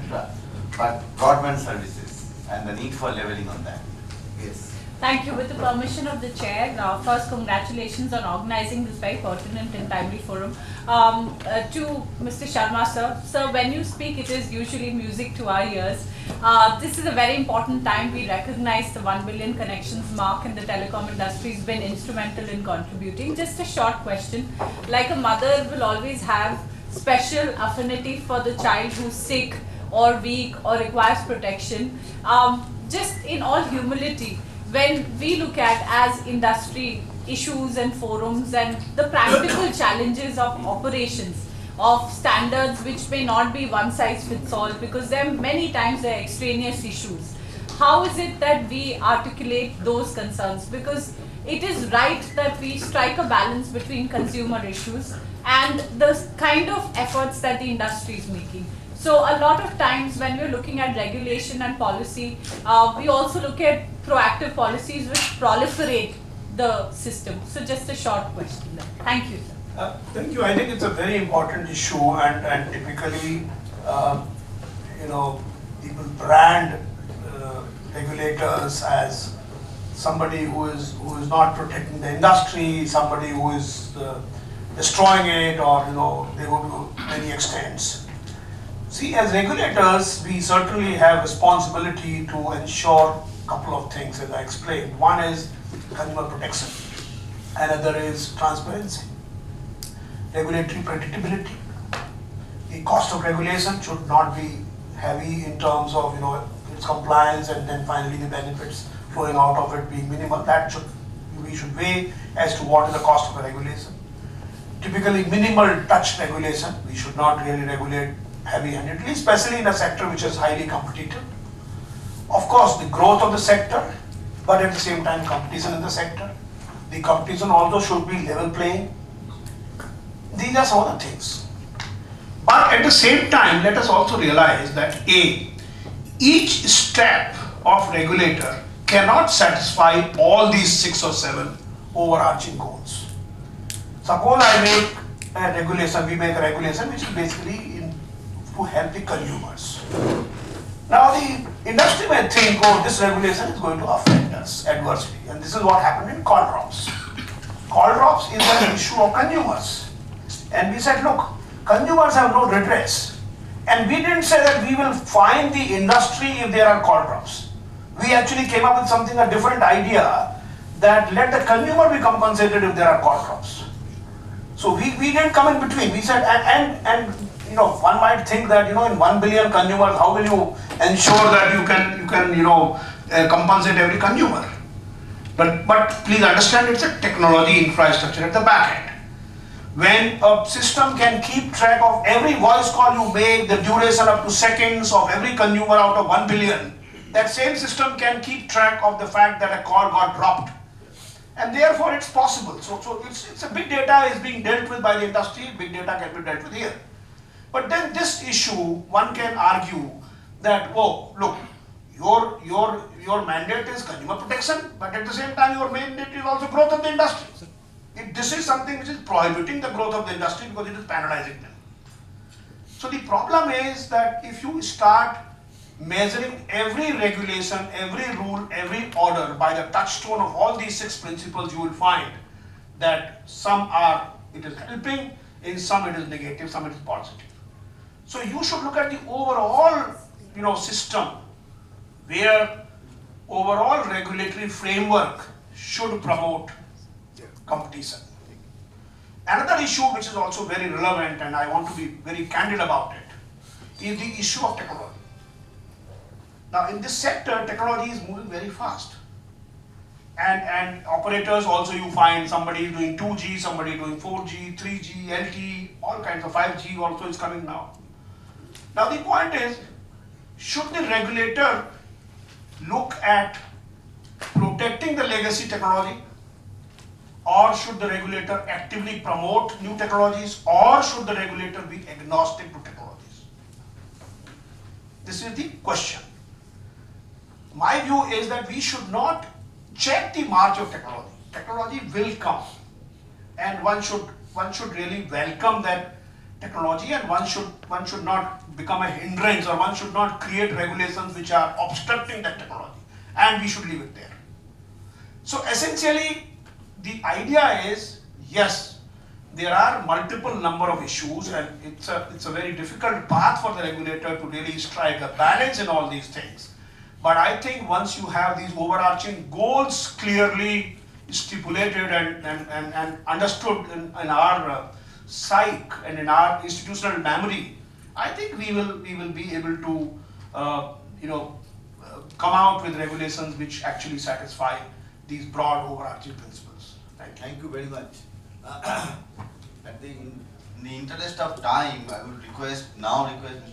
infra, but broadband services and the need for leveling on that. Yes. Thank you. With the permission of the chair, first congratulations on organizing this very pertinent and timely forum. To Mr. Sharma sir, sir, when you speak it is usually music to our ears. This is a very important time. We recognize the 1 billion connections mark and the telecom industry has been instrumental in contributing. Just a short question. Like a mother will always have special affinity for the child who's sick or weak or requires protection. Just in all humility, when we look at as industry issues and forums and the practical challenges of operations of standards which may not be one size fits all because there are many times there are extraneous issues, how is it that we articulate those concerns? Because it is right that we strike a balance between consumer issues and the kind of efforts that the industry is making. So a lot of times when we're looking at regulation and policy, we also look at proactive policies which proliferate the system. So just a short question there. Thank you, sir. Thank you. I think it's a very important issue, and typically, people brand regulators as somebody who is not protecting the industry, somebody who is destroying it, or they go to many extents. See, as regulators, we certainly have responsibility to ensure a couple of things, as I explained. One is consumer protection, another is transparency, regulatory predictability. The cost of regulation should not be heavy in terms of its compliance and then finally the benefits flowing out of it being minimal. We should weigh as to what is the cost of a regulation. Typically, minimal touch regulation. We should not really regulate heavy-handedly, especially in a sector which is highly competitive. Of course, the growth of the sector, but at the same time, competition in the sector. The competition also should be level playing. These are some of the things. But at the same time, let us also realize that each step of regulator cannot satisfy all these 6 or 7 overarching goals. Suppose we make a regulation which is basically to help the consumers. Now the industry may think, this regulation is going to affect us adversely, and this is what happened in call drops. Call drops is an issue of consumers, and we said, look, consumers have no redress, and we didn't say that we will fine the industry if there are call drops. We actually came up with a different idea, that let the consumer be compensated if there are call drops. So we didn't come in between. We said, and one might think that in 1 billion consumers, how will you ensure that you can compensate every consumer? But please understand, it's a technology infrastructure at the back end. When a system can keep track of every voice call you make, the duration up to seconds of every consumer out of 1 billion, that same system can keep track of the fact that a call got dropped. And therefore it's possible. So it's a big data is being dealt with by the industry, big data can be dealt with here. But then this issue, one can argue that, look, your mandate is consumer protection, but at the same time your mandate is also growth of the industry. This is something which is prohibiting the growth of the industry because it is penalizing them. So the problem is that if you start measuring every regulation, every rule, every order by the touchstone of all these 6 principles, you will find that it is helping, in some it is negative, some it is positive. So you should look at the overall system where overall regulatory framework should promote competition. Another issue which is also very relevant, and I want to be very candid about it, is the issue of technology. Now in this sector, technology is moving very fast. And operators also, you find somebody is doing 2G, somebody doing 4G, 3G, LTE, all kinds of 5G also is coming now. Now the point is, should the regulator look at protecting the legacy technology, or should the regulator actively promote new technologies, or should the regulator be agnostic to technologies? This is the question. My view is that we should not check the march of technology. Technology will come, and one should really welcome that technology, and one should not become a hindrance, or one should not create regulations which are obstructing that technology, and we should leave it there. So essentially, the idea is, yes, there are multiple number of issues, and it's a very difficult path for the regulator to really strike a balance in all these things. But I think once you have these overarching goals clearly stipulated and understood in our psyche and in our institutional memory, I think we will be able to come out with regulations which actually satisfy these broad overarching principles. Thank you. Thank you very much. In the interest of time, I would request Mr.